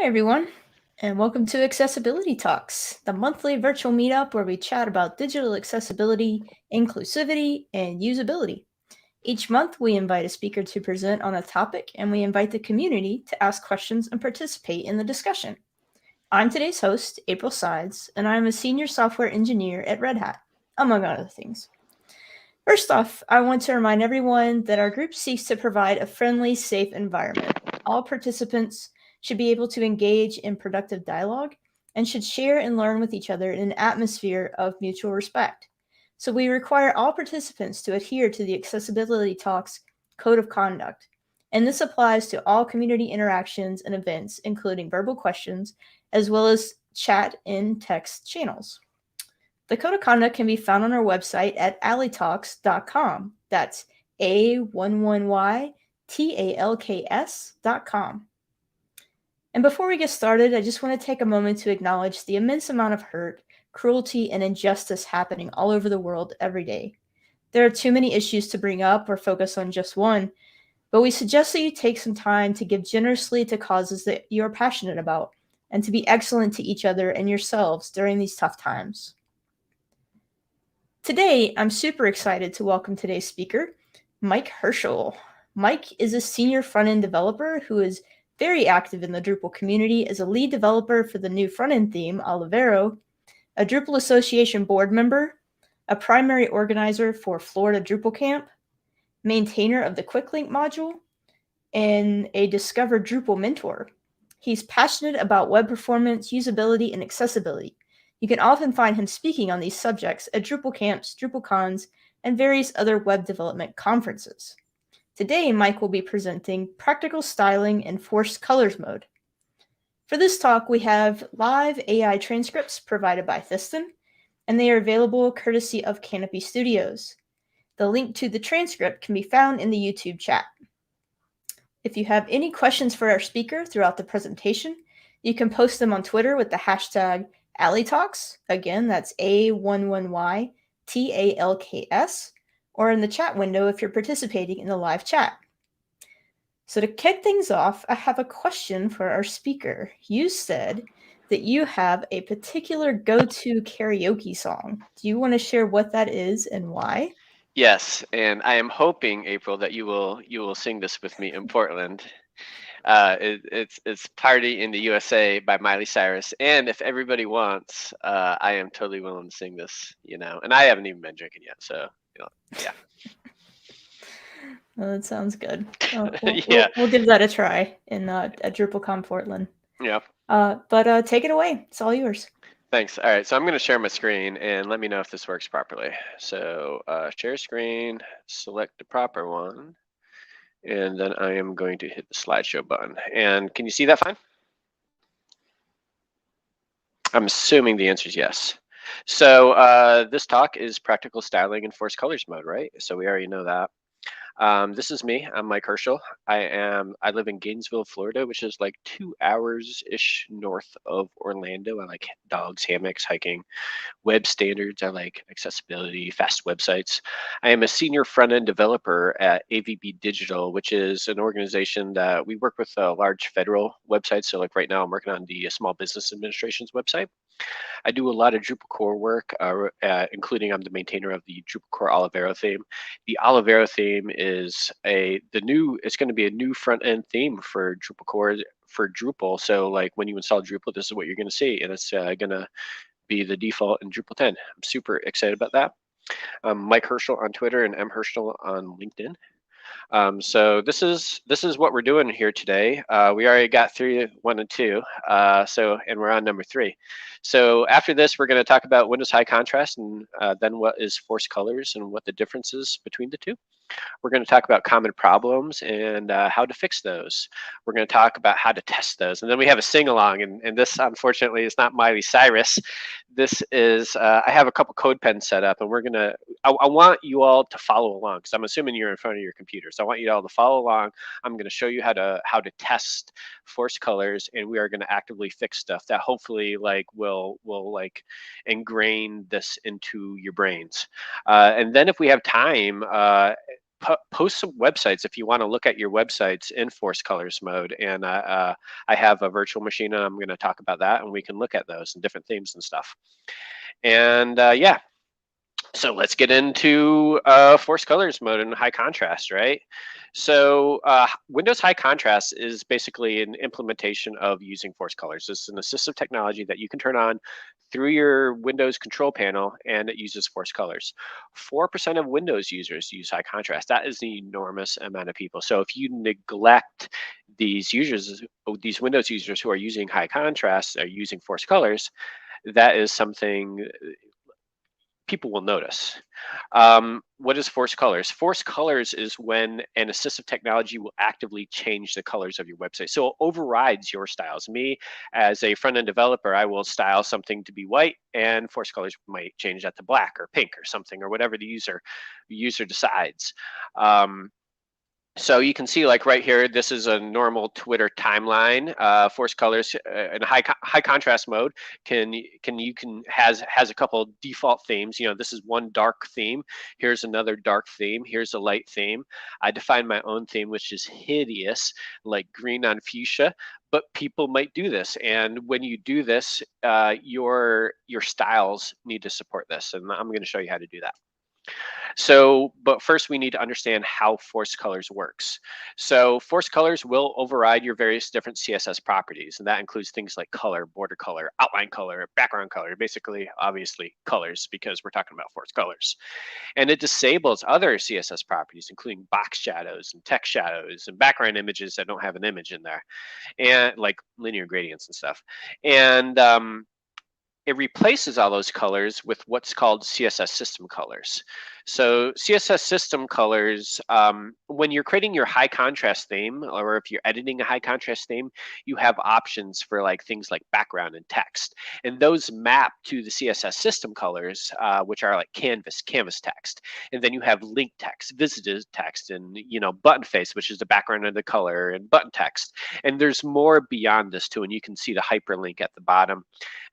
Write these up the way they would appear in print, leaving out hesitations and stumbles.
Hi, everyone, and welcome to Accessibility Talks, the monthly virtual meetup where we chat about digital accessibility, inclusivity, and usability. Each month, we invite a speaker to present on a topic, and we invite the community to ask questions and participate in the discussion. I'm today's host, April Sides, and I'm a senior software engineer at Red Hat, among other things. First off, I want to remind everyone that our group seeks to provide a friendly, safe environment. All participants should be able to engage in productive dialogue and should share and learn with each other in an atmosphere of mutual respect. So we require all participants to adhere to the Accessibility Talks Code of Conduct. And this applies to all community interactions and events, including verbal questions, as well as chat in text channels. The Code of Conduct can be found on our website at A11yTalks.com. That's A11yTalks.com. And before we get started, I just want to take a moment to acknowledge the immense amount of hurt, cruelty, and injustice happening all over the world every day. There are too many issues to bring up or focus on just one, but we suggest that you take some time to give generously to causes that you are passionate about and to be excellent to each other and yourselves during these tough times. Today, I'm super excited to welcome today's speaker, Mike Herchel. Mike is a senior front-end developer who is very active in the Drupal community as a lead developer for the new front-end theme, A11y, a Drupal Association board member, a primary organizer for Florida Drupal Camp, maintainer of the Quick Link module, and a Discover Drupal mentor. He's passionate about web performance, usability, and accessibility. You can often find him speaking on these subjects at Drupal camps, DrupalCons, and various other web development conferences. Today, Mike will be presenting Practical Styling in Forced Colors mode. For this talk, we have live AI transcripts provided by Thiston, and they are available courtesy of Canopy Studios. The link to the transcript can be found in the YouTube chat. If you have any questions for our speaker throughout the presentation, you can post them on Twitter with the hashtag A11yTalks. Again, that's A11yTalks, or in the chat window if you're participating in the live chat. So to kick things off, I have a question for our speaker. You said that you have a particular go-to karaoke song. Do you want to share what that is and why? Yes, and I am hoping, April, that you will sing this with me in Portland. It's "Party in the USA" by Miley Cyrus, and if everybody wants, I am totally willing to sing this. And I haven't even been drinking yet, so yeah. Well, that sounds good. Yeah. We'll give that a try in at DrupalCon Portland. Yeah. But take it away. It's all yours. Thanks. All right, so I'm going to share my screen and let me know if this works properly. So share screen, select the proper one, and then I am going to hit the slideshow button. And can you see that fine? I'm assuming the answer is yes. So this talk is practical styling in forced colors mode, right? So we already know that. This is me. I'm Mike Herchel. I live in Gainesville, Florida, which is like 2 hours-ish north of Orlando. I like dogs, hammocks, hiking. Web standards. I like accessibility, fast websites. I am a senior front-end developer at AVB Digital, which is an organization that we work with large federal websites. So like right now, I'm working on the Small Business Administration's website. I do a lot of Drupal core work, including I'm the maintainer of the Drupal core A11y theme. The A11y theme is it's going to be a new front end theme for Drupal core for Drupal. So like when you install Drupal, this is what you're going to see, and it's going to be the default in Drupal 10. I'm super excited about that. Mike Herchel on Twitter and M Herchel on LinkedIn. So this is what we're doing here today. We already got through 1 and 2, and we're on number 3. So after this, we're going to talk about Windows High Contrast and then what is forced colors and what the difference is between the two. We're going to talk about common problems and how to fix those. We're going to talk about how to test those. And then we have a sing-along, and this, unfortunately, is not Miley Cyrus. This is, I have a couple code pens set up, and I want you all to follow along, because I'm assuming you're in front of your computer. So I want you all to follow along. I'm going to show you how to test forced colors, and we are going to actively fix stuff that hopefully will ingrain this into your brains. And then if we have time, post some websites if you want to look at your websites in force colors mode. And I have a virtual machine, and I'm going to talk about that, and we can look at those and different themes and stuff. And yeah, so let's get into force colors mode and high contrast, right? So Windows High Contrast is basically an implementation of using force colors. It's an assistive technology that you can turn on through your Windows control panel, and it uses force colors. 4% of Windows users use high contrast. That is an enormous amount of people. So if you neglect these users, these Windows users who are using high contrast, are using force colors, that is something people will notice. What is force colors? Force colors is when an assistive technology will actively change the colors of your website. So it overrides your styles. Me, as a front-end developer, I will style something to be white, and force colors might change that to black or pink or something, or whatever the user decides. So you can see, like right here, this is a normal Twitter timeline. Force colors in high contrast mode has a couple default themes. You know, this is one dark theme. Here's another dark theme. Here's a light theme. I define my own theme, which is hideous, like green on fuchsia. But people might do this, and when you do this, your styles need to support this, and I'm going to show you how to do that. So, but first we need to understand how force colors works. So force colors will override your various different CSS properties, and that includes things like color, border color, outline color, background color, basically, obviously, colors, because we're talking about force colors. And it disables other CSS properties, including box shadows and text shadows and background images that don't have an image in there, and like linear gradients and stuff. And it replaces all those colors with what's called CSS system colors. So CSS system colors, when you're creating your high contrast theme, or if you're editing a high contrast theme, you have options for like things like background and text. And those map to the CSS system colors, which are like canvas text. And then you have link text, visited text, and button face, which is the background of the color, and button text. And there's more beyond this too, and you can see the hyperlink at the bottom.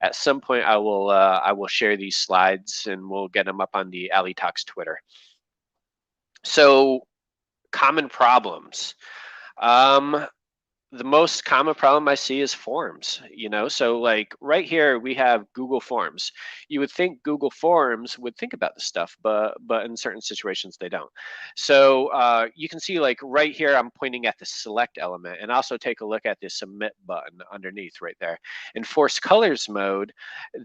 At some point, I will share these slides, and we'll get them up on the A11yTalks Twitter. So, common problems. The most common problem I see is forms, so like right here we have Google Forms. You would think Google Forms would think about this stuff, but in certain situations they don't. So you can see, like right here, I'm pointing at the select element, and also take a look at the submit button underneath right there. In force colors mode,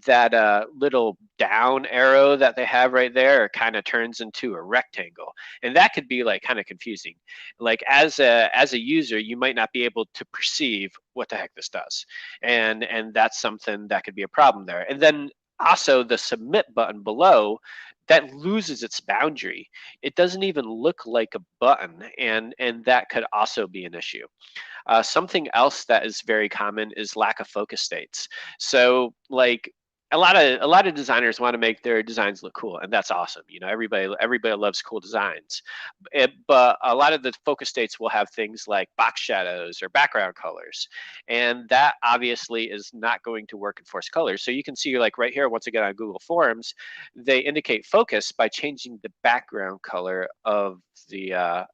that little down arrow that they have right there kind of turns into a rectangle, and that could be like kind of confusing. Like as a user, you might not be able to perceive what the heck this does, and that's something that could be a problem there. And then also the submit button below, that loses its boundary. It doesn't even look like a button, and that could also be an issue. Something else that is very common is lack of focus states. So like a lot of designers want to make their designs look cool, and that's awesome. Everybody loves cool designs. But a lot of the focus states will have things like box shadows or background colors, and that obviously is not going to work in force colors. So you can see, like right here, once again on Google Forms, they indicate focus by changing the background color of the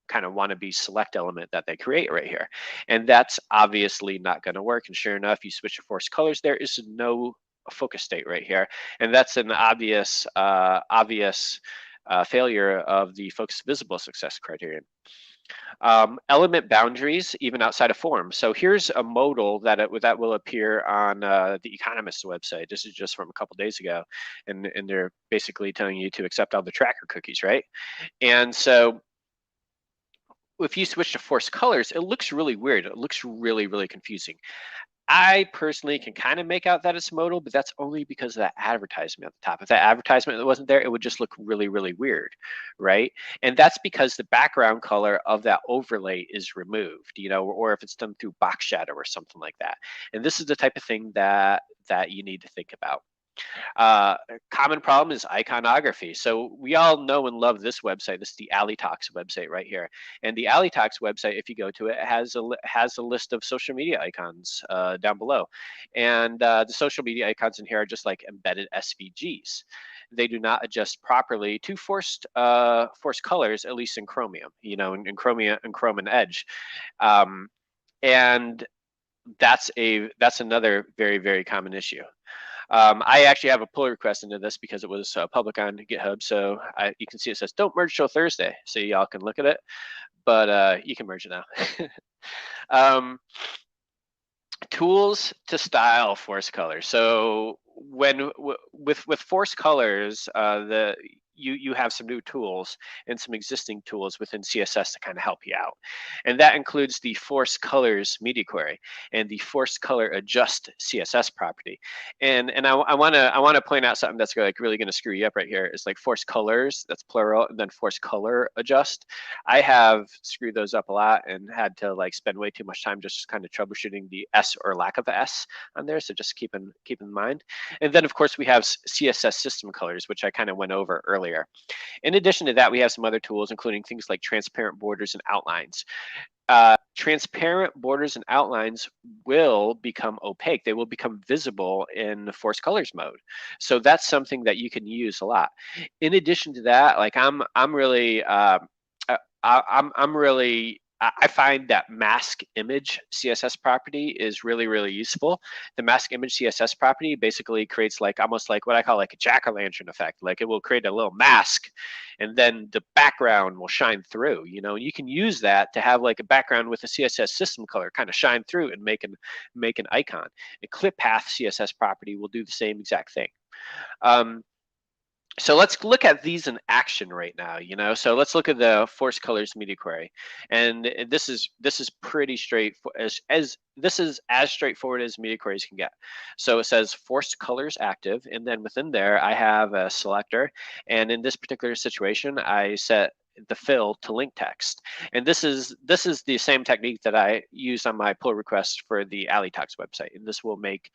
kind of wannabe select element that they create right here. And that's obviously not going to work. And sure enough, you switch to force colors, there is no focus state right here. And that's an obvious failure of the focus visible success criterion. Element boundaries, even outside of forms. So here's a modal that will appear on the Economist's website. This is just from a couple days ago, and they're basically telling you to accept all the tracker cookies, right? And so if you switch to force colors, it looks really weird. It looks really, really confusing. I personally can kind of make out that it's modal, but that's only because of that advertisement at the top. If that advertisement wasn't there, it would just look really, really weird, right? And that's because the background color of that overlay is removed, or if it's done through box shadow or something like that. And this is the type of thing that you need to think about. Common problem is iconography. So we all know and love this website. This is the A11yTalks website right here. And the A11yTalks website, if you go to it, has a list of social media icons down below. And the social media icons in here are just like embedded SVGs. They do not adjust properly to forced colors, at least in Chromium, in Chromium and Chrome and Edge. And that's another very, very common issue. I actually have a pull request into this because it was public on GitHub, so you can see it says don't merge till Thursday, so y'all can look at it, but you can merge it now. Tools to style force colors. So with force colors, you have some new tools and some existing tools within CSS to kind of help you out. And that includes the force colors media query and the force color adjust CSS property. And I want to point out something that's like really going to screw you up right here. Is like force colors, that's plural, and then force color adjust. I have screwed those up a lot and had to like spend way too much time just kind of troubleshooting the S or lack of S on there. So just keep in mind. And then of course we have CSS system colors, which I kind of went over earlier. In addition to that, we have some other tools, including things like transparent borders and outlines. Transparent borders and outlines will become opaque. They will become visible in force colors mode. So that's something that you can use a lot. In addition to that, like I'm really I find that mask image CSS property is really, really useful. The mask image CSS property basically creates like almost like what I call like a jack-o'-lantern effect. Like it will create a little mask and then the background will shine through, and you can use that to have like a background with a CSS system color kind of shine through and make an icon. A clip path CSS property will do the same exact thing. So let's look at these in action right now, So let's look at the force colors media query, and this is pretty straightforward. This is as straightforward as media queries can get. So it says forced colors active, and then within there I have a selector, and in this particular situation I set the fill to link text, and this is the same technique that I use on my pull request for the A11yTalks website, and this will make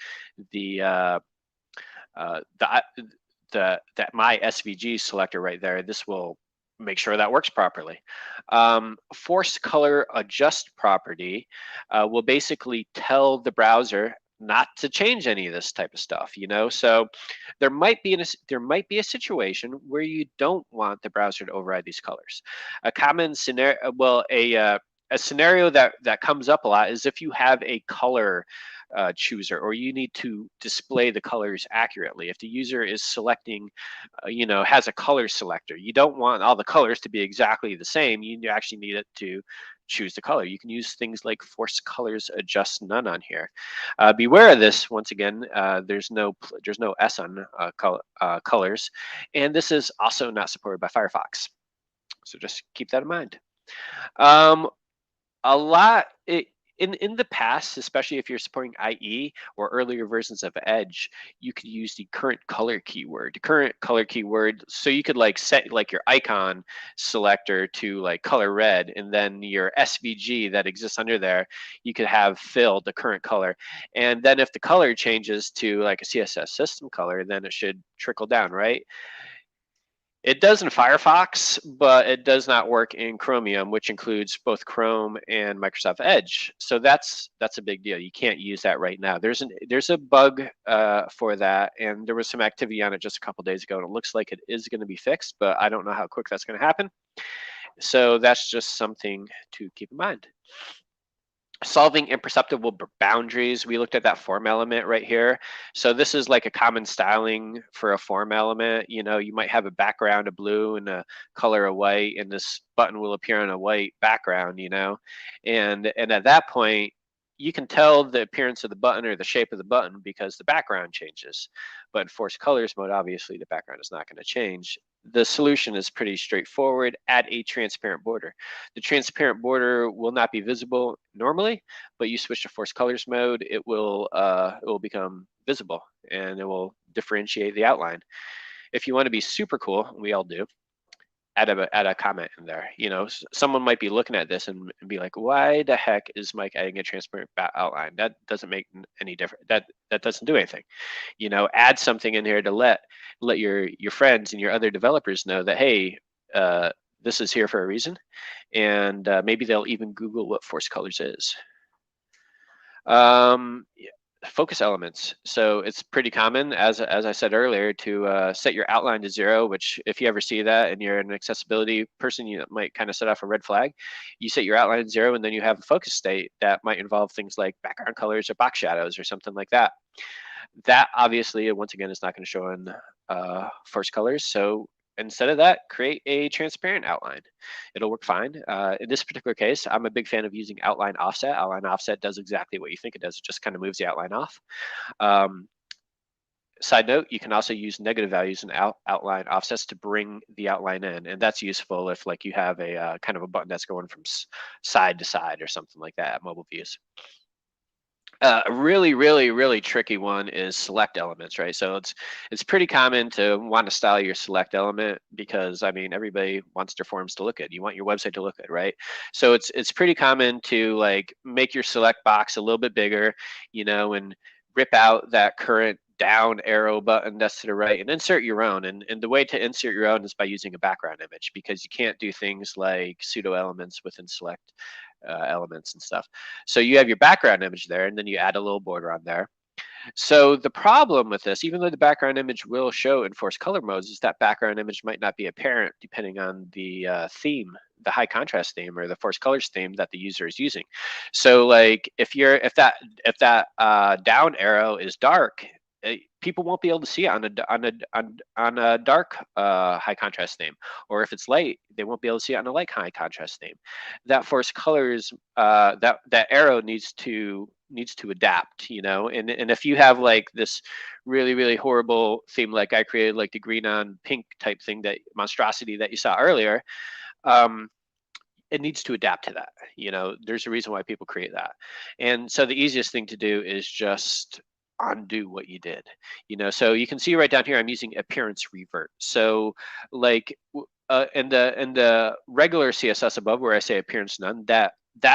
that my SVG selector right there, this will make sure that works properly. Force color adjust property will basically tell the browser not to change any of this type of stuff, So there might be a situation where you don't want the browser to override these colors. A common scenario, a scenario that comes up a lot is if you have a color chooser, or you need to display the colors accurately. If the user is selecting, has a color selector, you don't want all the colors to be exactly the same. You actually need it to choose the color. You can use things like force colors adjust none on here. Beware of this. Once again, there's no S on colors, and this is also not supported by Firefox. So just keep that in mind. A lot. In the past, especially if you're supporting IE or earlier versions of Edge, you could use the current color keyword. So you could like set like your icon selector to like color red, and then your SVG that exists under there, you could have filled the current color. And then if the color changes to like a CSS system color, then it should trickle down, right? It does in Firefox, but it does not work in Chromium, which includes both Chrome and Microsoft Edge. So that's a big deal. You can't use that right now. There's a bug for that, and there was some activity on it just a couple days ago, and it looks like it is going to be fixed, but I don't know how quick that's going to happen. So that's just something to keep in mind. Solving imperceptible boundaries. We looked at that form element right here. So this is like a common styling for a form element. You might have a background of blue and a color of white, and this button will appear on a white background, and at that point, you can tell the appearance of the button or the shape of the button because the background changes. But in force colors mode, obviously the background is not going to change. The solution is pretty straightforward. Add a transparent border. The transparent border will not be visible normally, but you switch to force colors mode, it will become visible and it will differentiate the outline. If you want to be super cool, we all do, add a comment in there. You know, someone might be looking at this and be like, why the heck is Mike adding a transparent outline? That doesn't make any difference. That doesn't do anything. You know, add something in here to let your friends and your other developers know that, hey, this is here for a reason, and maybe they'll even Google what force colors is. Yeah, focus elements. So it's pretty common, as I said earlier, to set your outline to 0, which if you ever see that and you're an accessibility person, you might kind of set off a red flag. You set your outline to 0, and then you have a focus state that might involve things like background colors or box shadows or something like that. That obviously, once again, is not going to show in force colors. So instead of that, create a transparent outline. It'll work fine. In this particular case, I'm a big fan of using outline offset. Outline offset does exactly what you think it does. It just kind of moves the outline off. Side note, you can also use negative values and outline offsets to bring the outline in. And that's useful if like you have a kind of a button that's going from side to side or something like that at mobile views. A really tricky one is select elements, right? So it's pretty common to want to style your select element because, I mean, everybody wants their forms to look good. You want your website to look good, right? So it's pretty common to like make your select box a little bit bigger, you know, and rip out that current down arrow button that's to the right and insert your own. And the way to insert your own is by using a background image, because you can't do things like pseudo elements within select elements and stuff. So you have your background image there, and then you add a little border on there. So the problem with this, even though the background image will show in force color modes, is that background image might not be apparent depending on the theme, the high contrast theme or the force colors theme that the user is using. So like if that down arrow is dark, people won't be able to see it on a dark high contrast theme, or if it's light, they won't be able to see it on a light high contrast theme. That force colors, that arrow needs to adapt, you know. And if you have like this really horrible theme like I created, like the green on pink type thing, that monstrosity that you saw earlier, it needs to adapt to that. You know, there's a reason why people create that. And so the easiest thing to do is just undo what you did, you know. So you can see right down here I'm using appearance revert. So like in the regular CSS above where I say appearance none, that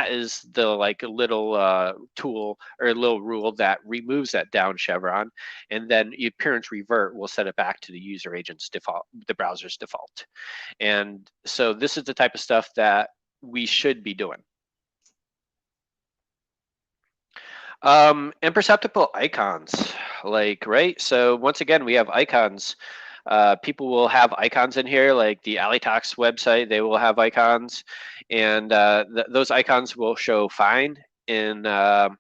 is the like little tool or a little rule that removes that down chevron, and then the appearance revert will set it back to the user agent's default, the browser's default. And so this is the type of stuff that we should be doing. Imperceptible icons, like, right? So once again, we have icons. People will have icons in here, like the A11yTalks website, they will have icons, and those icons will show fine in on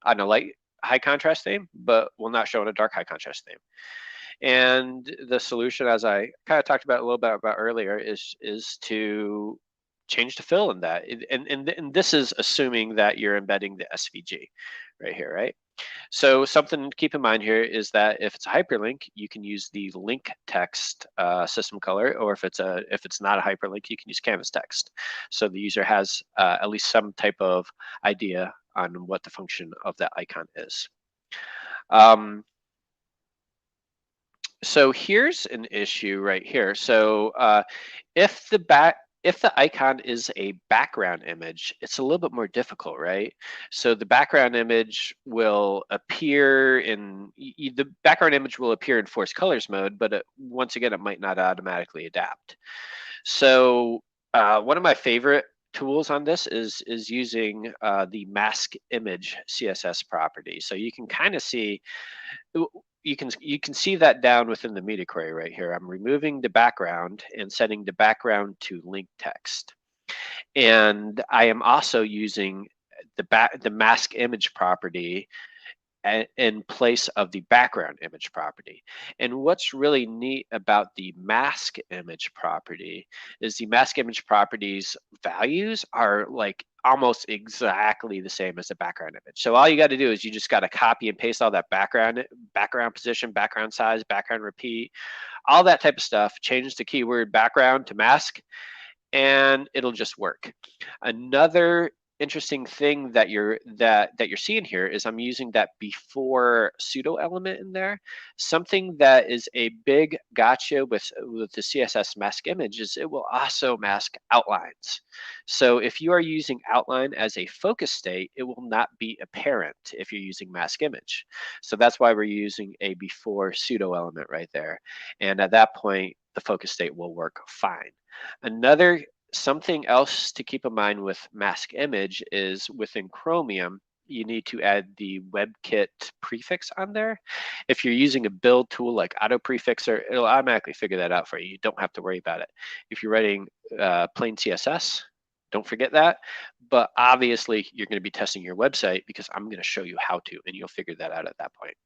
a light high contrast theme, but will not show in a dark high contrast theme. And the solution, as I kind of talked about a little bit about earlier, is to change the fill in that. And this is assuming that you're embedding the SVG right here, right? So something to keep in mind here is that if it's a hyperlink, you can use the link text system color, or if it's not a hyperlink, you can use canvas text. So the user has at least some type of idea on what the function of that icon is. So here's an issue right here. So if the icon is a background image, it's a little bit more difficult, right? So the background image will appear in force colors mode, but once again, it might not automatically adapt. So one of my favorite tools on this is using the mask image CSS property. So you can kind of see, you can see that down within the media query right here. I'm removing the background and setting the background to link text. And I am also using the mask image property in place of the background image property. And what's really neat about the mask image property is the mask image property's values are like almost exactly the same as the background image. So all you got to do is you just got to copy and paste all that background position, background size, background repeat, all that type of stuff, change the keyword background to mask, and it'll just work. Another interesting thing that you're seeing here is I'm using that before pseudo element in there. Something that is a big gotcha with the CSS mask image is it will also mask outlines. So if you are using outline as a focus state, it will not be apparent if you're using mask image. So that's why we're using a before pseudo element right there. And at that point, the focus state will work fine. Something else to keep in mind with mask image is within Chromium, you need to add the WebKit prefix on there. If you're using a build tool like Auto Prefixer, it'll automatically figure that out for you. You don't have to worry about it. If you're writing plain CSS, don't forget that. But obviously, you're going to be testing your website because I'm going to show you how to, and you'll figure that out at that point.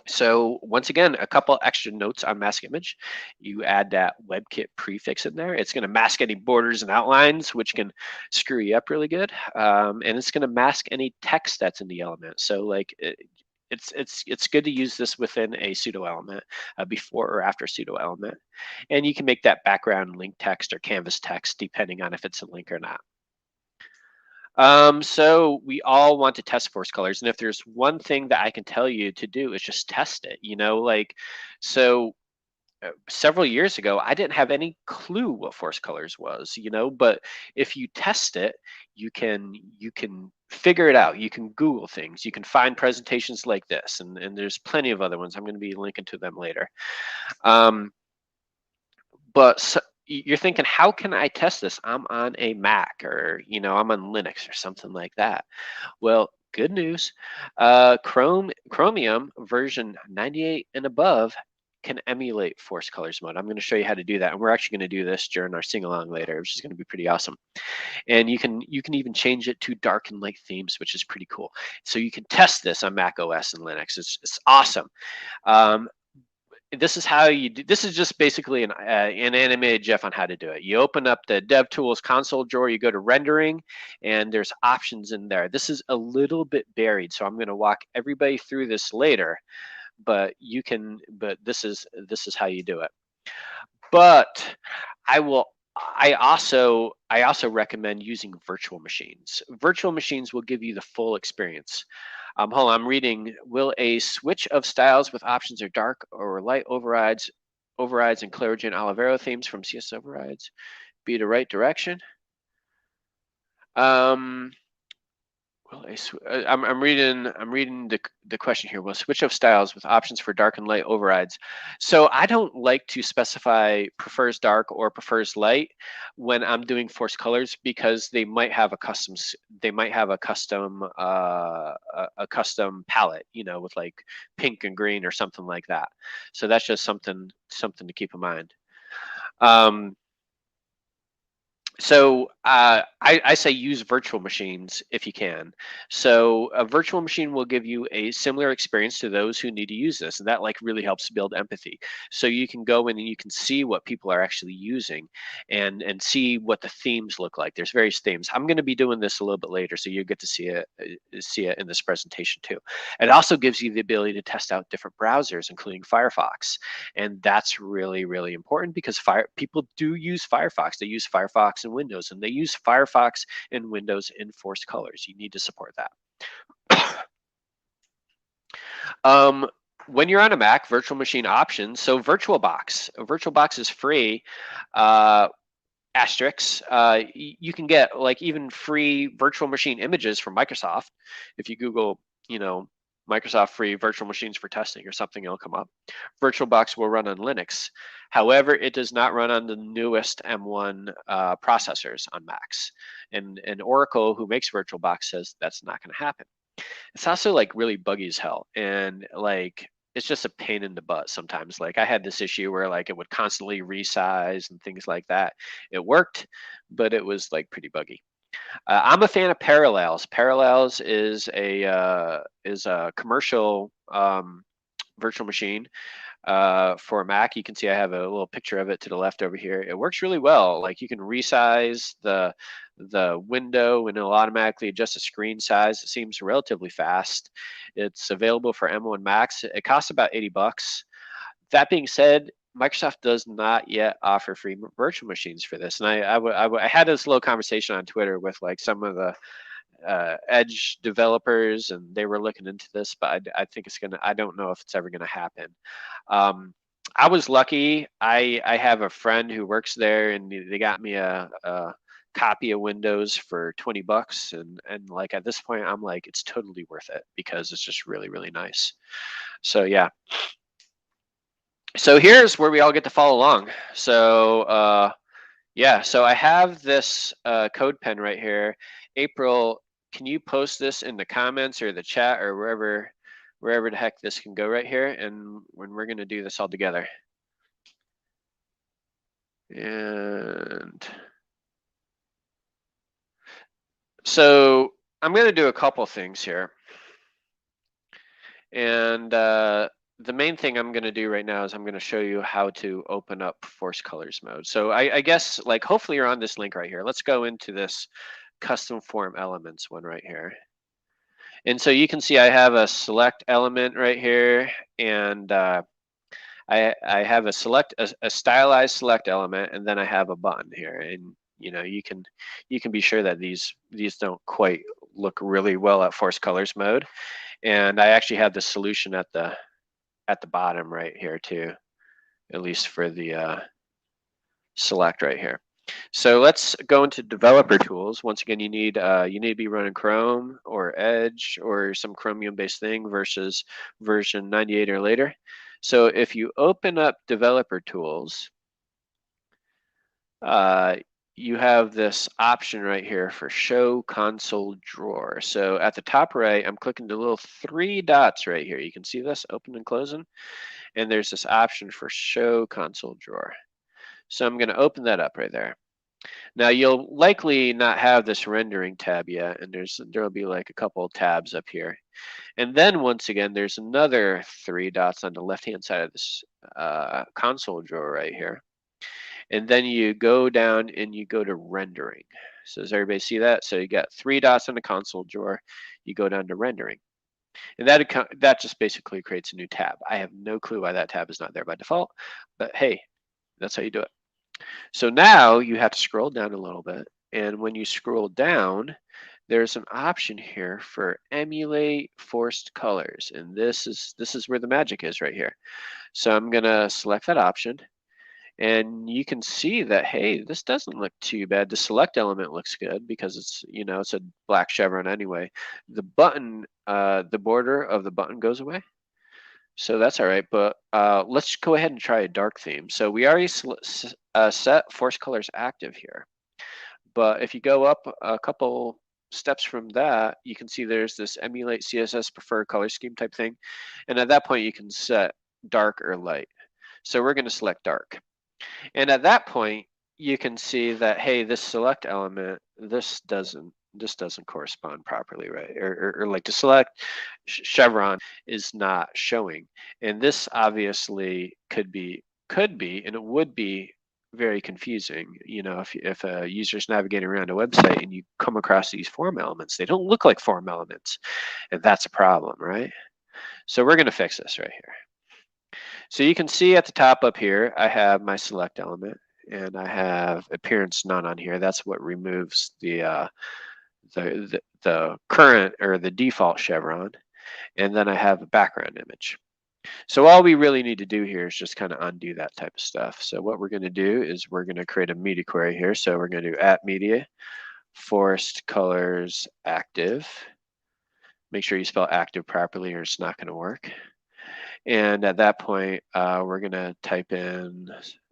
So once again, a couple extra notes on mask image. You add that WebKit prefix in there. It's going to mask any borders and outlines, which can screw you up really good. And it's going to mask any text that's in the element. So like it's good to use this within a pseudo element, before or after pseudo element. And you can make that background link text or canvas text depending on if it's a link or not. So we all want to test force colors, and if there's one thing that I can tell you to do is just test it. Several years ago, I didn't have any clue what force colors was, but if you test it, you can figure it out. You can Google things. You can find presentations like this, and there's plenty of other ones. I'm going to be linking to them later. But you're thinking, how can I test this? I'm on a Mac, or I'm on Linux or something like that. Well, good news. Chromium version 98 and above can emulate force colors mode. I'm going to show you how to do that, and we're actually going to do this during our sing-along later, which is going to be pretty awesome. And you can even change it to dark and light themes, which is pretty cool. So you can test this on Mac OS and Linux. It's awesome. This is how you do. This is just basically an animated GIF on how to do it. You open up the DevTools console drawer, you go to rendering, and there's options in there. This is a little bit buried, so I'm going to walk everybody through this later. But this is how you do it. But I also recommend using virtual machines. Virtual machines will give you the full experience. Hold on, I'm reading. Will a switch of styles with options or dark or light overrides and Clarigen Olivero themes from CS Overrides be the right direction? I'm reading the question here. Will switch of styles with options for dark and light overrides. So I don't like to specify prefers dark or prefers light when I'm doing force colors, because they might have a custom palette, with like pink and green or something like that. So that's just something to keep in mind. So I say use virtual machines if you can. So a virtual machine will give you a similar experience to those who need to use this, and that like really helps build empathy. So you can go in and you can see what people are actually using, and see what the themes look like. There's various themes. I'm going to be doing this a little bit later, so you get to see it in this presentation too. It also gives you the ability to test out different browsers, including Firefox, and that's really, really important because people do use Firefox. They use Firefox in Windows, and they use Firefox in Windows in forced colors. You need to support that. When you're on a Mac, virtual machine options. So VirtualBox is free. Asterisks. You can get like even free virtual machine images from Microsoft. If you Google, Microsoft free virtual machines for testing or something, it'll come up. VirtualBox will run on Linux. However, it does not run on the newest M1 processors on Macs. And Oracle, who makes VirtualBox, says that's not going to happen. It's also like really buggy as hell, and like it's just a pain in the butt sometimes. Like I had this issue where like it would constantly resize and things like that. It worked, but it was like pretty buggy. I'm a fan of Parallels. Parallels is a commercial virtual machine for a Mac. You can see I have a little picture of it to the left over here. It works really well. Like you can resize the window and it'll automatically adjust the screen size. It seems relatively fast. It's available for M1 Max. It costs about $80. That being said, Microsoft does not yet offer free virtual machines for this. And I had this little conversation on Twitter with like some of the Edge developers, and they were looking into this, but I think I don't know if it's ever gonna happen. I was lucky. I have a friend who works there, and they got me a copy of Windows for $20, and like at this point, I'm like, it's totally worth it because it's just really, really nice. So yeah. So here's where we all get to follow along. So yeah, so I have this code pen right here. April, can you post this in the comments or the chat or wherever the heck this can go right here, and when we're gonna do this all together. And so I'm gonna do a couple things here. And the main thing I'm gonna do right now is I'm gonna show you how to open up Force Colors mode. So I guess like hopefully you're on this link right here. Let's go into this custom form elements one right here. And so you can see I have a select element right here, and I have a stylized select element, and then I have a button here. And you know, you can be sure that these don't quite look really well at Force Colors mode. And I actually have the solution at the bottom right here too, at least for the select right here. So let's go into developer tools. Once again, you need to be running Chrome or Edge or some Chromium-based thing versus version 98 or later. So if you open up developer tools, you have this option right here for show console drawer. So at the top right, I'm clicking the little 3 dots right here. You can see this open and closing, and there's this option for show console drawer. So I'm going to open that up right there. Now you'll likely not have this rendering tab yet, and there'll be like a couple tabs up here. And then once again, there's another 3 dots on the left-hand side of this console drawer right here. And then you go down and you go to rendering. So does everybody see that? So you got 3 dots on the console drawer. You go down to rendering. And that just basically creates a new tab. I have no clue why that tab is not there by default, but hey, that's how you do it. So now you have to scroll down a little bit. And when you scroll down, there's an option here for emulate forced colors. And this is where the magic is right here. So I'm gonna select that option. And you can see that, hey, this doesn't look too bad. The select element looks good because it's, you know, it's a black chevron anyway. The button, the border of the button goes away. So that's all right, but let's go ahead and try a dark theme. So we already set force colors active here. But if you go up a couple steps from that, you can see there's this emulate CSS preferred color scheme type thing. And at that point, you can set dark or light. So we're going to select dark. And at that point, you can see that, hey, this select element, this doesn't correspond properly, right? Or like the select chevron is not showing. And this obviously could be, and it would be very confusing. You know, if a user's navigating around a website and you come across these form elements, they don't look like form elements. And that's a problem, right? So we're going to fix this right here. So you can see at the top up here, I have my select element, and I have appearance none on here. That's what removes the current or the default chevron. And then I have a background image. So all we really need to do here is just kind of undo that type of stuff. So what we're going to do is we're going to create a media query here. So we're going to do @media forced colors active. Make sure you spell active properly or it's not going to work. And at that point, we're going to type in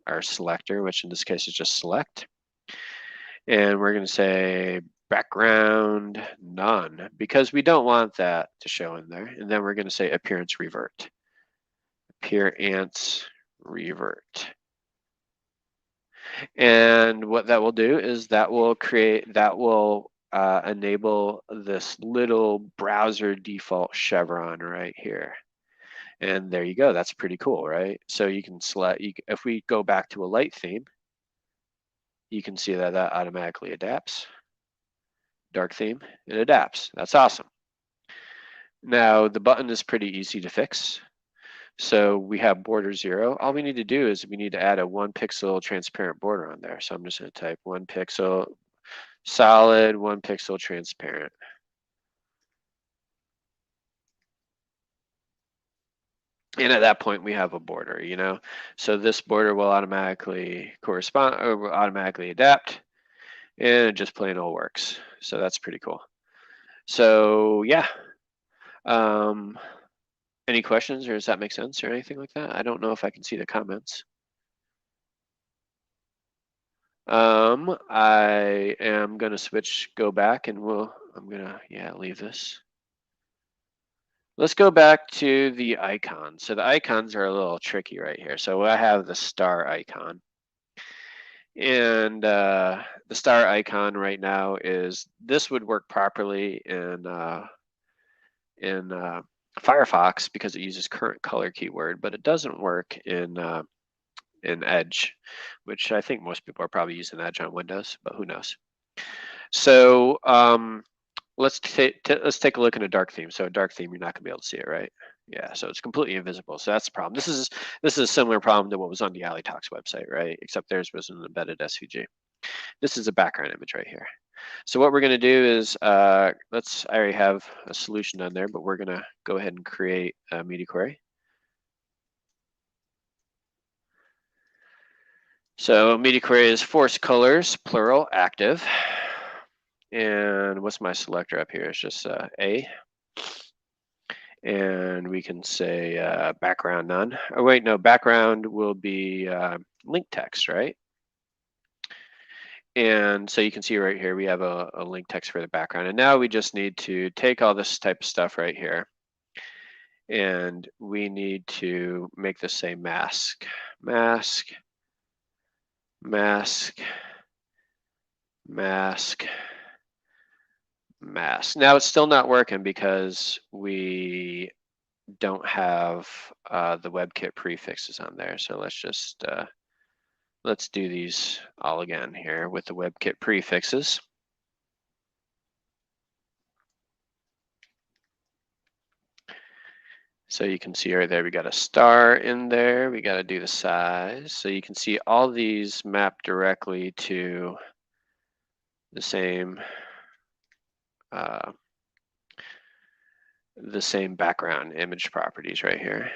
our selector, which in this case is just select. And we're going to say background none, because we don't want that to show in there. And then we're going to say appearance revert. Appearance revert. And what that will do is that will enable this little browser default chevron right here. And there you go. That's pretty cool, right? So you can select, if we go back to a light theme, you can see that that automatically adapts. Dark theme, it adapts. That's awesome. Now the button is pretty easy to fix. So we have border 0. All we need to do is we need to add a 1 pixel transparent border on there. So I'm just going to type 1 pixel solid, 1 pixel transparent. And at that point we have a border, you know. So this border will automatically correspond, or will automatically adapt, and it just plain old works. So that's pretty cool. So yeah. Any questions, or does that make sense or anything like that? I don't know if I can see the comments. I am gonna go back, and I'm gonna, leave this. Let's go back to the icons. So the icons are a little tricky right here. So I have the star icon. And the star icon right now this would work properly in Firefox because it uses current color keyword, but it doesn't work in Edge, which I think most people are probably using Edge on Windows, but who knows? So let's take a look at a dark theme. So a dark theme, you're not gonna be able to see it, right? Yeah, so it's completely invisible. So that's the problem. This is a similar problem to what was on the A11yTalks website, right? Except theirs was an embedded SVG. This is a background image right here. So what we're gonna do is I already have a solution on there, but we're gonna go ahead and create a media query. So media query is force colors, plural, active. And what's my selector up here? It's just A. And we can say background none. Oh wait, no, background will be link text, right? And so you can see right here, we have a link text for the background. And now we just need to take all this type of stuff right here. And we need to make this say mask, mask, mask, mask, mask. Now it's still not working because we don't have the WebKit prefixes on there. So let's just let's do these all again here with the WebKit prefixes. So you can see right there, we got a star in there. We got to do the size. So you can see all these map directly to the same background image properties right here.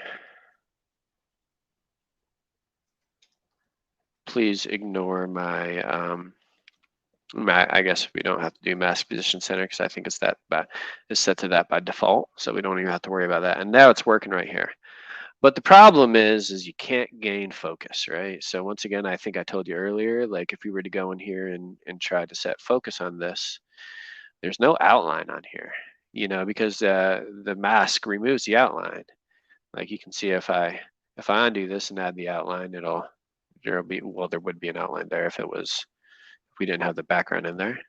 Please ignore my I guess we don't have to do mask position center because I think it's set to that by default, so we don't even have to worry about that. And now it's working right here. But the problem is you can't gain focus, right? So once again, I think I told you earlier, like if we were to go in here and try to set focus on this, there's no outline on here, you know, because the mask removes the outline. Like you can see if I undo this and add the outline, there would be an outline there if we didn't have the background in there.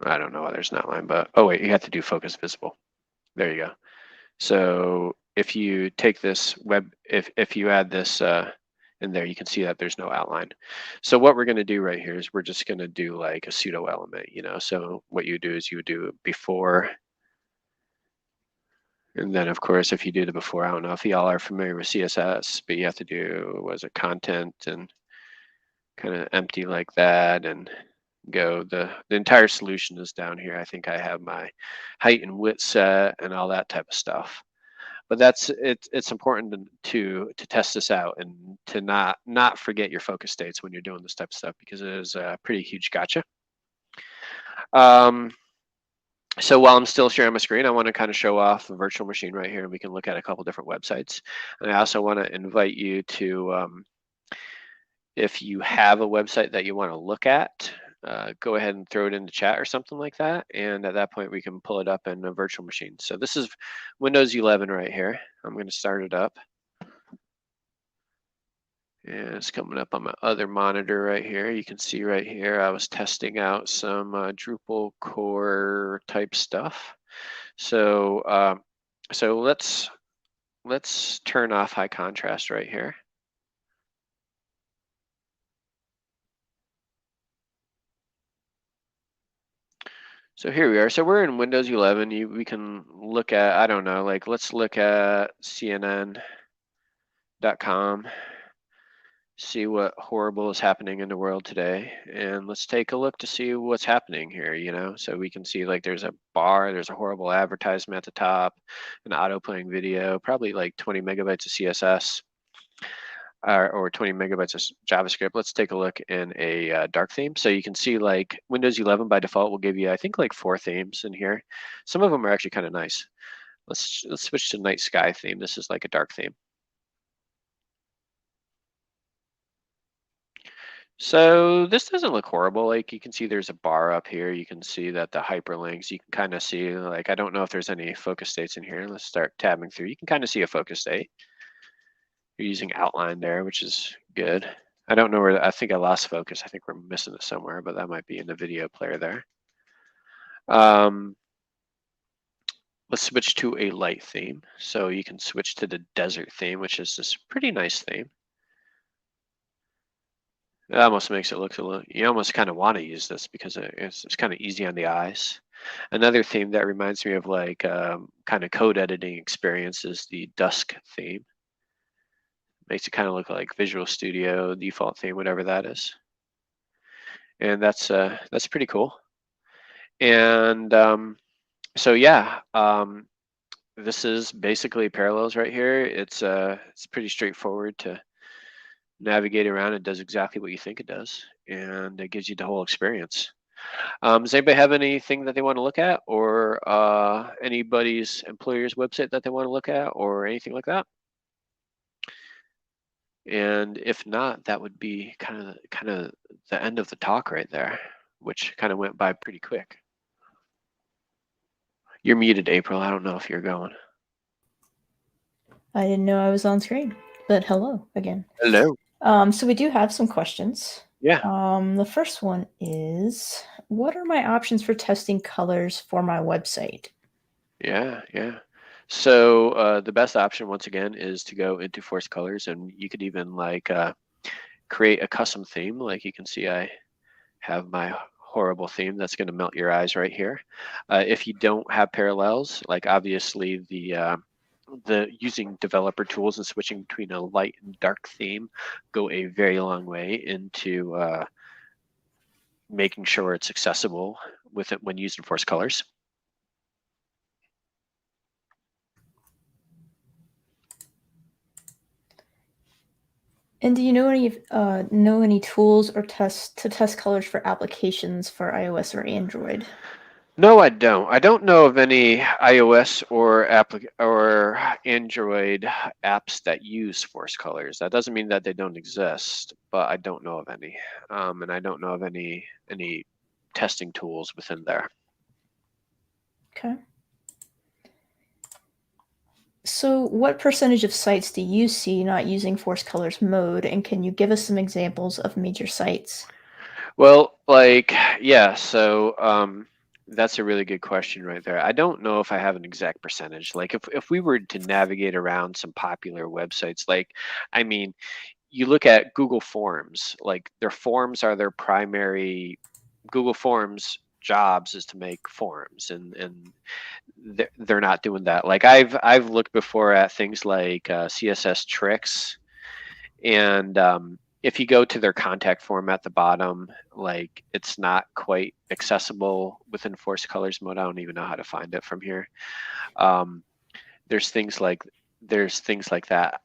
I don't know why there's an outline, but oh wait, you have to do focus visible. There you go. So if you take this if you add this in there, you can see that there's no outline. So what we're going to do right here is we're just going to do like a pseudo element, you know. So what you do is you would do before, and then of course if you do the before, I don't know if y'all are familiar with CSS, but you have to do content and kind of empty like that and go. The entire solution is down here. I think I have my height and width set and all that type of stuff. But it's important to test this out and to not forget your focus states when you're doing this type of stuff, because it is a pretty huge gotcha. So while I'm still sharing my screen, I want to kind of show off a virtual machine right here, and we can look at a couple different websites. And I also want to invite you to, if you have a website that you want to look at, go ahead and throw it in the chat or something like that. And at that point, we can pull it up in a virtual machine. So this is Windows 11 right here. I'm going to start it up. And it's coming up on my other monitor right here. You can see right here, I was testing out some Drupal core type stuff. So, so let's turn off high contrast right here. So here we are. So we're in Windows 11. We can look at, I don't know, like let's look at CNN.com, see what horrible is happening in the world today. And let's take a look to see what's happening here, you know? So we can see like there's a bar, there's a horrible advertisement at the top, an auto playing video, probably like 20 megabytes of CSS. Or 20 megabytes of JavaScript. Let's take a look in a dark theme. So you can see like Windows 11 by default will give you, I think, like 4 themes in here. Some of them are actually kind of nice. Let's switch to night sky theme. This is like a dark theme. So this doesn't look horrible. Like you can see there's a bar up here. You can see that the hyperlinks, you can kind of see, like, I don't know if there's any focus states in here. Let's start tabbing through. You can kind of see a focus state. You're using outline there, which is good. I don't know where, I think I lost focus. I think we're missing it somewhere, but that might be in the video player there. Let's switch to a light theme. So you can switch to the desert theme, which is this pretty nice theme. It almost makes it look a little, you almost kind of want to use this because it's kind of easy on the eyes. Another theme that reminds me of like kind of code editing experience is the dusk theme. Makes it kind of look like Visual Studio default theme, whatever that is. And that's pretty cool. And so yeah, this is basically Parallels right here. It's pretty straightforward to navigate around. It does exactly what you think it does, and it gives you the whole experience. Does anybody have anything that they want to look at, or anybody's employer's website that they want to look at, or anything like that? And if not, that would be kind of the end of the talk right there, which kind of went by pretty quick. You're muted, April. I don't know if you're going. I didn't know I was on screen, but hello again. Hello. So we do have some questions. Yeah. The first one is, what are my options for testing colors for my website? Yeah. So the best option, once again, is to go into Force Colors, and you could even like create a custom theme. Like you can see, I have my horrible theme that's going to melt your eyes right here. If you don't have Parallels, like obviously the using developer tools and switching between a light and dark theme go a very long way into making sure it's accessible with it when used in Force Colors. And do you know any tools or tests to test colors for applications for iOS or Android? No, I don't. I don't know of any iOS or Android apps that use Force Colors. That doesn't mean that they don't exist, but I don't know of any, and I don't know of any testing tools within there. Okay. So what percentage of sites do you see not using Force Colors mode, and can you give us some examples of major sites? Well, like, yeah, so that's a really good question right there. I don't know if I have an exact percentage. Like if we were to navigate around some popular websites, like, I mean, you look at Google Forms, like their forms are their primary. Google Forms jobs is to make forms, and they're not doing that. Like I've looked before at things like CSS tricks, and if you go to their contact form at the bottom, like it's not quite accessible within Force Colors mode. I don't even know how to find it from here. There's things like that.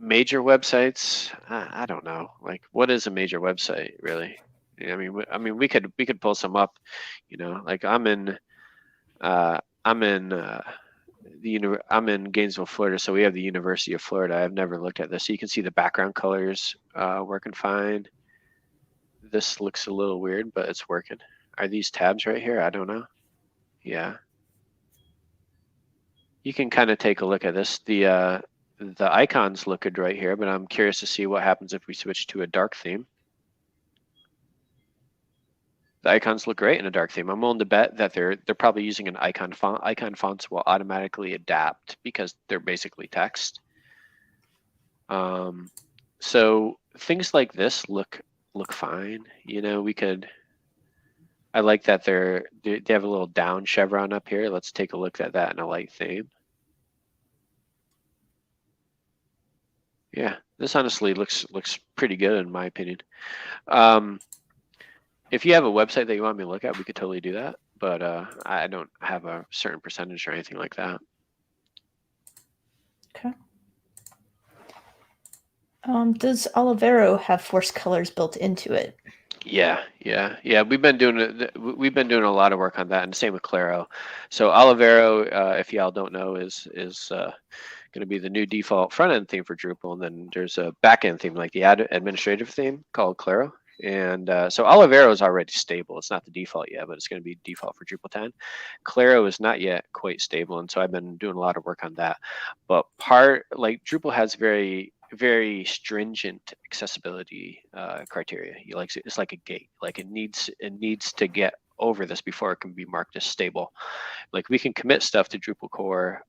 Major websites, I don't know. Like, what is a major website really? I mean, we could pull some up. You know, like I'm in Gainesville, Florida, so we have the University of Florida. I've never looked at this. So you can see the background colors working fine. This looks a little weird, but it's working. Are these tabs right here? I don't know. Yeah. You can kind of take a look at this. The icons look good right here, but I'm curious to see what happens if we switch to a dark theme. The icons look great in a dark theme. I'm willing to bet that they're probably using an icon font. Icon fonts will automatically adapt because they're basically text. So things like this look fine. You know, we could I like that they have a little down chevron up here. Let's take a look at that in a light theme. Yeah, this honestly looks pretty good in my opinion. If you have a website that you want me to look at, we could totally do that. But I don't have a certain percentage or anything like that. Okay. Does Olivero have force colors built into it? Yeah. We've been doing a lot of work on that, and same with Claro. So Olivero, if y'all don't know, is going to be the new default front end theme for Drupal, and then there's a back end theme like the administrative theme called Claro. And so Olivero is already stable. It's not the default yet, but it's going to be default for Drupal 10. Claro is not yet quite stable, and so I've been doing a lot of work on that. But Drupal has very stringent accessibility criteria. It's like a gate. Like it needs to get over this before it can be marked as stable. Like we can commit stuff to Drupal core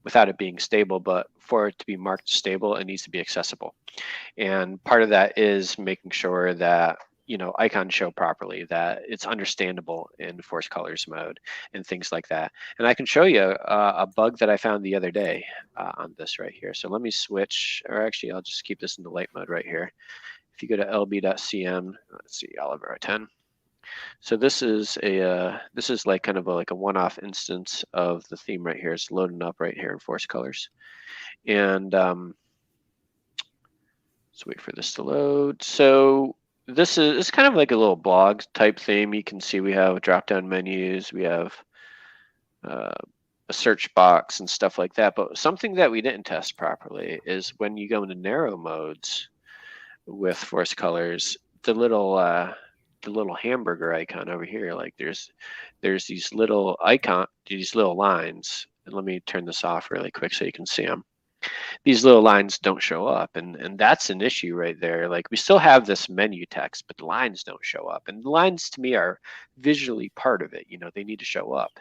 without it being stable, but for it to be marked stable, it needs to be accessible. And part of that is making sure that icons show properly, that it's understandable in force colors mode and things like that. And I can show you a bug that I found the other day on this right here. So let me switch, or actually I'll just keep this in the light mode right here. If you go to lb.cm, let's see, Olivero 10. So this is like kind of like a one-off instance of the theme right here. It's loading up right here in force colors. And let's wait for this to load. So this is kind of like a little blog type theme. You can see we have drop-down menus, we have a search box and stuff like that. But something that we didn't test properly is when you go into narrow modes with force colors, the little hamburger icon over here, like there's these little lines. And let me turn this off really quick so you can see them. These little lines don't show up, and that's an issue right there. Like we still have this menu text, but the lines don't show up, and the lines to me are visually part of it. They need to show up.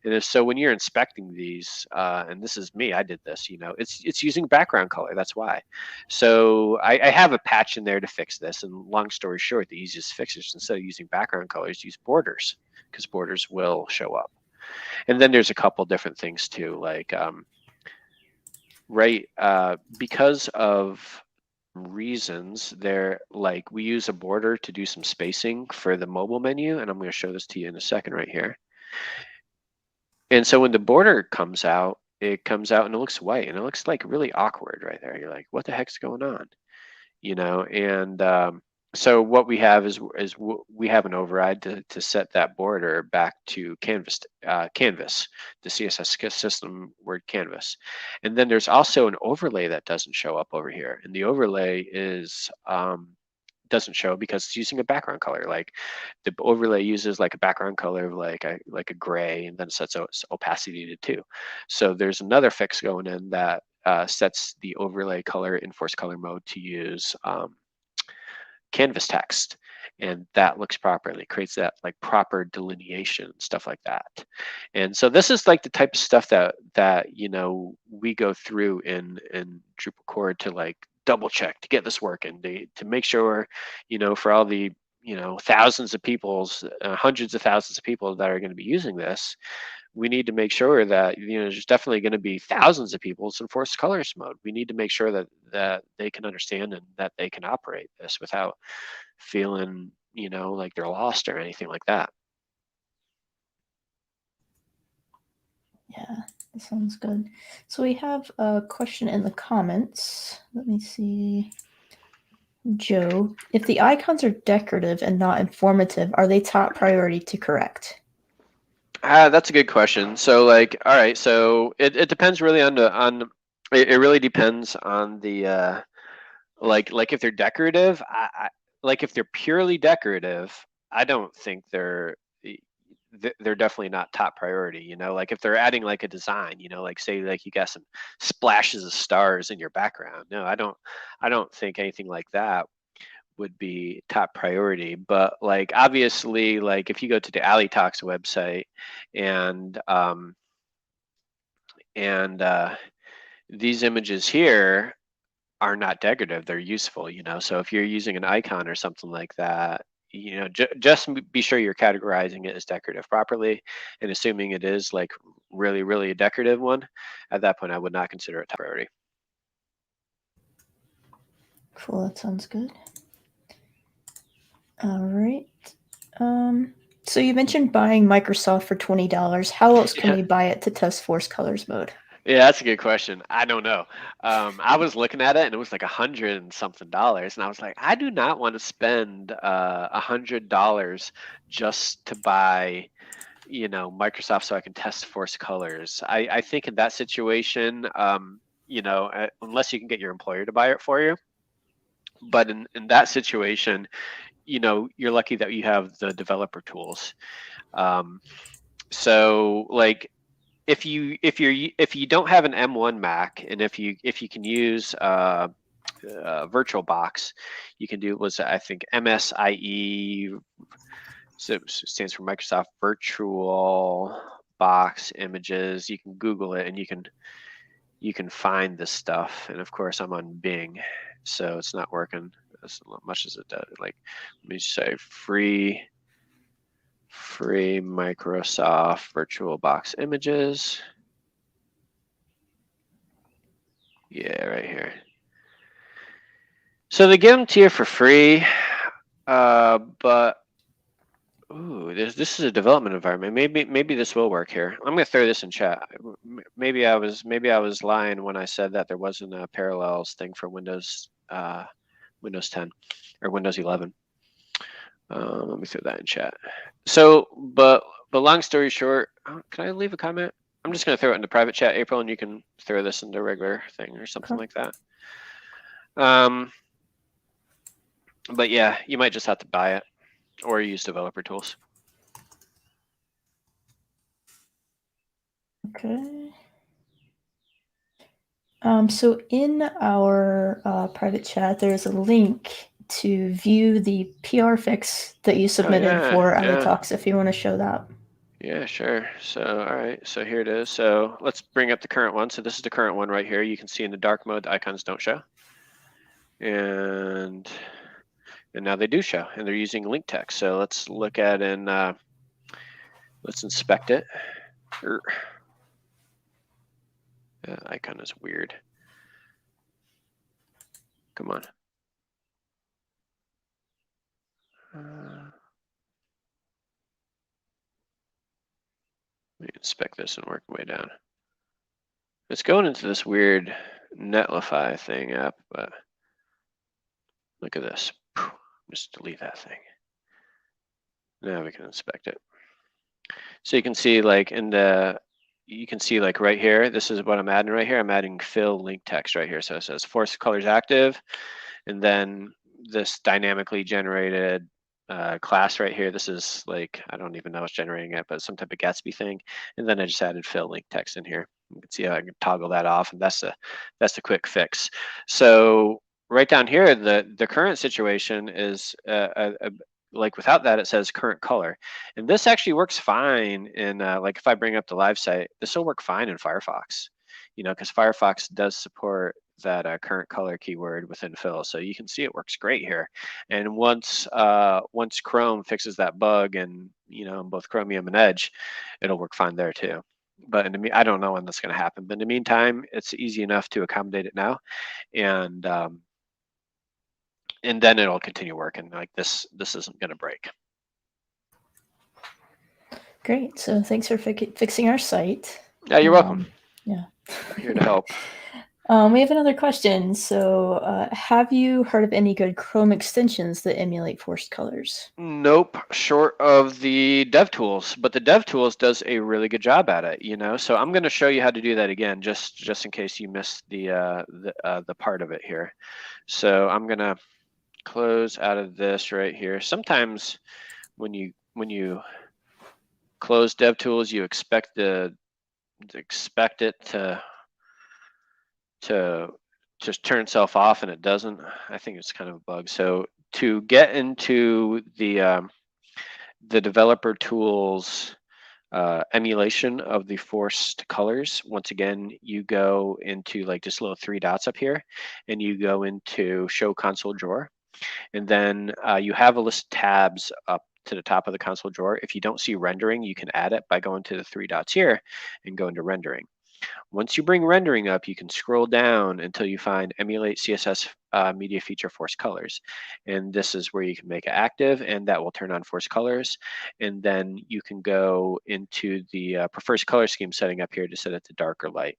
And if so, when you're inspecting these, and this is me, I did this, it's using background color. That's why. So I have a patch in there to fix this, and long story short, the easiest fix is instead of using background colors, use borders, because borders will show up. And then there's a couple different things too, like because of reasons, we use a border to do some spacing for the mobile menu, and I'm going to show this to you in a second right here. And so when the border comes out, it comes out and it looks white, and it looks like really awkward right there. You're like, what the heck's going on? And so what we have is we have an override to set that border back to canvas, the CSS system word canvas. And then there's also an overlay that doesn't show up over here. And the overlay doesn't show because it's using a background color. Like the overlay uses like a background color of like a gray, and then it sets opacity to 2. So there's another fix going in that sets the overlay color in force color mode to use canvas text, and that looks properly, creates that like proper delineation, stuff like that. And so this is like the type of stuff that we go through in Drupal core to like double check to get this working, to make sure for all the thousands of people's hundreds of thousands of people that are going to be using this, we need to make sure that there's definitely going to be thousands of people in forced colors mode. We need to make sure that they can understand and that they can operate this without feeling like they're lost or anything like that. Yeah, that sounds good. So we have a question in the comments. Let me see. Joe, if the icons are decorative and not informative, are they top priority to correct? That's a good question. So all right, so it depends really it really depends on the like if they're decorative, like if they're purely decorative, I don't think they're definitely not top priority. Like if they're adding like a design, like say like you got some splashes of stars in your background. No, I don't think anything like that would be top priority. But like obviously, like if you go to the A11yTalks website and these images here are not decorative, they're useful. So if you're using an icon or something like that, just be sure you're categorizing it as decorative properly, and assuming it is like really a decorative one, at that point I would not consider it top priority. Cool, that sounds good. All right. So you mentioned buying Microsoft for $20. How else can we buy it to test force colors mode? Yeah, that's a good question. I don't know. I was looking at it and it was like $100 and something, and I was like, I do not want to spend $100 just to buy, Microsoft so I can test force colors. I think in that situation, unless you can get your employer to buy it for you, but in that situation, you're lucky that you have the developer tools. So like, if you don't have an M1 Mac, and if you can use VirtualBox, you can do I think MSIE, so it stands for Microsoft Virtual Box Images. You can Google it and you can find this stuff. And of course, I'm on Bing, so it's not working as much as it does. Like, let me say free Microsoft VirtualBox Images. Yeah, right here. So they give them to you for free, but ooh, this is a development environment. Maybe this will work here. I'm gonna throw this in chat. Maybe I was lying when I said that there wasn't a parallels thing for Windows 10 or Windows 11. Let me throw that in chat. So, but long story short, can I leave a comment? I'm just gonna throw it in the private chat, April, and you can throw this in the regular thing or something like that. But yeah, you might just have to buy it or use developer tools. Okay. So in our private chat, there's a link to view the PR fix that you submitted for A11yTalks, if you want to show that. Yeah, sure. So, all right. So here it is. So let's bring up the current one. So this is the current one right here. You can see in the dark mode, the icons don't show. And now they do show, and they're using link text. So let's look at and let's inspect it. That icon is weird. Come on. Let me inspect this and work my way down. It's going into this weird Netlify thing app, but look at this. Just delete that thing. Now we can inspect it. So you can see like right here, this is what I'm adding right here. I'm adding fill link text right here. So it says force colors active, and then this dynamically generated class right here. This is like, I don't even know what's generating it, but some type of Gatsby thing. And then I just added fill link text in here. You can see how I can toggle that off, and that's the quick fix. So right down here, the current situation is like without that, it says current color. And this actually works fine in like if I bring up the live site, this will work fine in Firefox, because Firefox does support that current color keyword within fill. So you can see it works great here. And once Chrome fixes that bug, and both Chromium and Edge, it'll work fine there too. But I don't know when that's going to happen. But in the meantime, it's easy enough to accommodate it now, and then it'll continue working. Like this isn't going to break. Great. So thanks for fixing our site. Yeah, you're welcome. Yeah. I'm here to help. We have another question. So have you heard of any good Chrome extensions that emulate forced colors? Nope, short of the DevTools, but the DevTools does a really good job at it, so I'm going to show you how to do that again, just in case you missed the part of it here. So I'm going to close out of this right here. Sometimes when you close DevTools, you expect it to just turn itself off, and it doesn't. I think it's kind of a bug. So to get into the developer tools emulation of the forced colors, once again, you go into like this little 3 dots up here, and you go into show console drawer. And then you have a list of tabs up to the top of the console drawer. If you don't see rendering, you can add it by going to the three dots here and go into rendering. Once you bring rendering up, you can scroll down until you find emulate CSS media feature force colors. And this is where you can make it active, and that will turn on force colors. And then you can go into the prefers color scheme setting up here to set it to dark or light.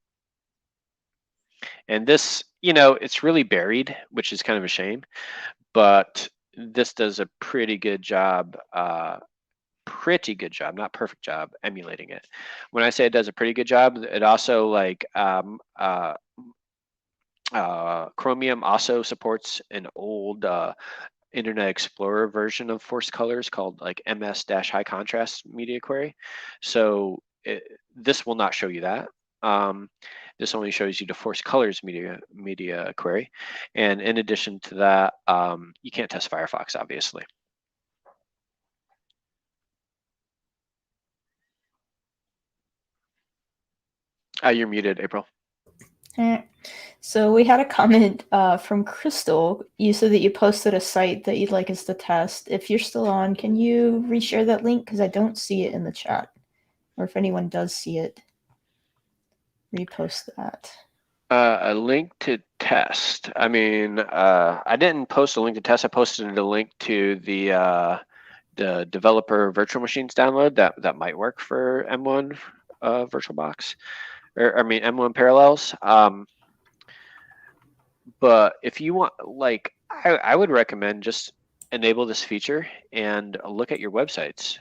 And this, it's really buried, which is kind of a shame, but this does a pretty good job, not perfect job, emulating it. When I say it does a pretty good job, it also Chromium also supports an old Internet Explorer version of force colors called like ms-high contrast media query. So this will not show you that. This only shows you the force colors media query. And in addition to that, you can't test Firefox, obviously. You're muted, April. All right. So we had a comment from Crystal. You said that you posted a site that you'd like us to test. If you're still on, can you reshare that link? Because I don't see it in the chat. Or if anyone does see it, repost that. A link to test. I mean, I didn't post a link to test. I posted a link to the developer virtual machines download that might work for M1 VirtualBox, or I mean M1 Parallels. But if you want, I would recommend just enable this feature and look at your websites.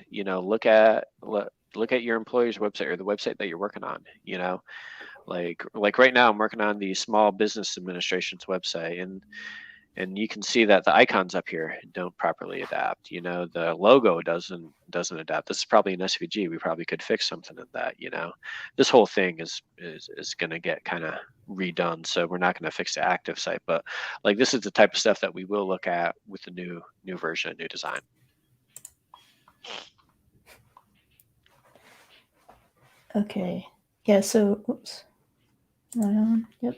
Look at your employer's website or the website that you're working on. Like right now I'm working on the Small Business Administration's website, and you can see that the icons up here don't properly adapt. The logo doesn't adapt. This is probably an SVG. We probably could fix something in that. This whole thing is going to get kind of redone, so we're not going to fix the active site, but like this is the type of stuff that we will look at with the new version, new design. Okay. Yeah. So, oops. Yep.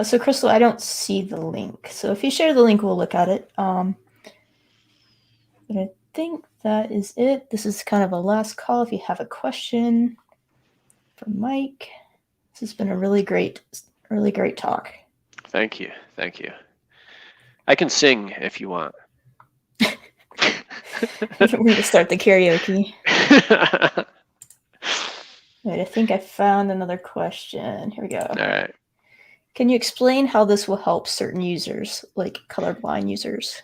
So Crystal, I don't see the link. So if you share the link, we'll look at it. But I think that is it. This is kind of a last call. If you have a question for Mike, this has been a really great talk. Thank you. I can sing if you want. We're going to start the karaoke. Right, I think I found another question. Here we go. All right. Can you explain how this will help certain users, like colorblind users?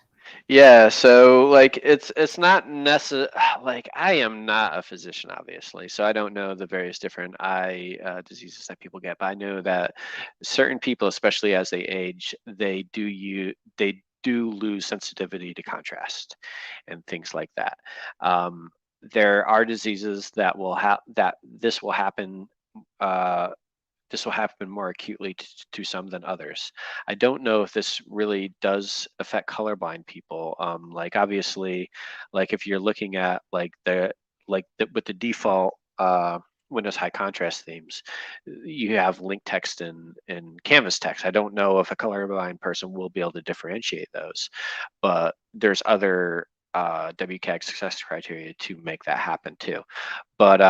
Yeah, so it's not necessary. Like I am not a physician, obviously, so I don't know the various different eye diseases that people get. But I know that certain people, especially as they age, they do lose sensitivity to contrast and things like that. There are diseases that will this will happen. This will happen more acutely to some than others. I don't know if this really does affect colorblind people. Obviously, if you're looking at with the default Windows high contrast themes, you have link text and canvas text. I don't know if a colorblind person will be able to differentiate those, but there's other WCAG success criteria to make that happen too. But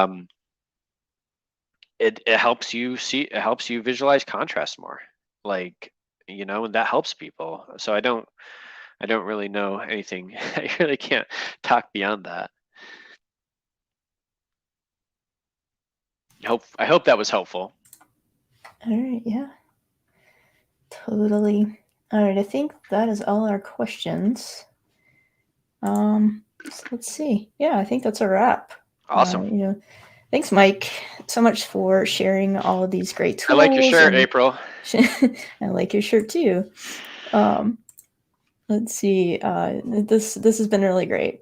it helps you visualize contrast more, and that helps people. So I don't really know anything. I really can't talk beyond that. I hope that was helpful. All right, yeah, totally. All right, I think that is all our questions. So let's see. Yeah, I think that's a wrap. Awesome. Thanks, Mike, so much for sharing all of these great tools. I like your shirt, April. I like your shirt too. Let's see. This has been really great.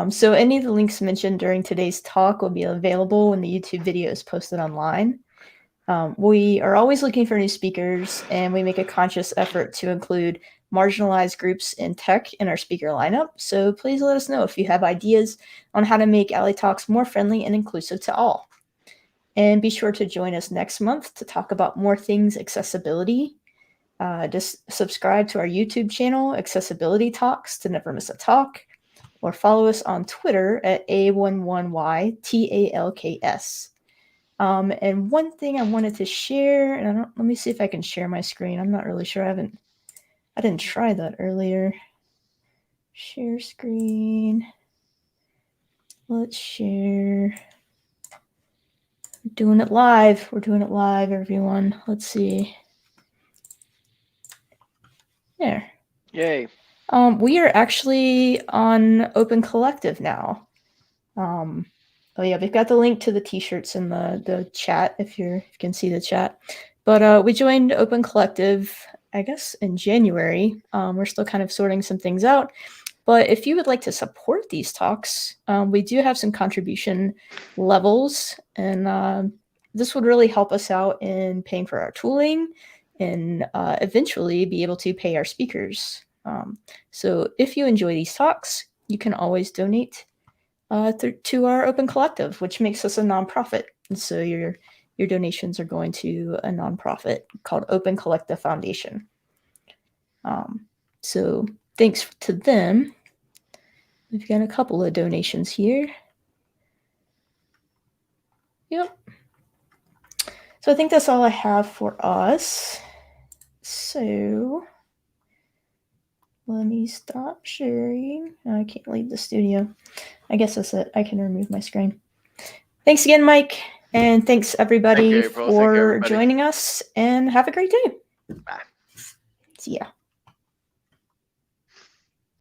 So any of the links mentioned during today's talk will be available when the YouTube video is posted online. We are always looking for new speakers, and we make a conscious effort to include marginalized groups in tech in our speaker lineup. So please let us know if you have ideas on how to make A11yTalks more friendly and inclusive to all. And be sure to join us next month to talk about more things accessibility. Just subscribe to our YouTube channel, Accessibility Talks, to never miss a talk, or follow us on Twitter at A11yTalks. And one thing I wanted to share, and let me see if I can share my screen. I'm not really sure. I didn't try that earlier. Share screen. Let's share. We're doing it live. We're doing it live, everyone. Let's see. There. Yay. We are actually on Open Collective now. Oh yeah, we've got the link to the t-shirts in the chat if you can see the chat. But we joined Open Collective, I guess, in January. We're still kind of sorting some things out. But if you would like to support these talks, we do have some contribution levels, and this would really help us out in paying for our tooling and eventually be able to pay our speakers. So if you enjoy these talks, you can always donate to our Open Collective, which makes us a nonprofit. And so your donations are going to a nonprofit called Open Collective Foundation. So thanks to them. We've got a couple of donations here. Yep. So I think that's all I have for us. So let me stop sharing. I can't leave the studio. I guess that's it. I can remove my screen. Thanks again, Mike. And thanks everybody Thank you, April. Thank you, for everybody. joining us, and have a great day. Bye. See ya.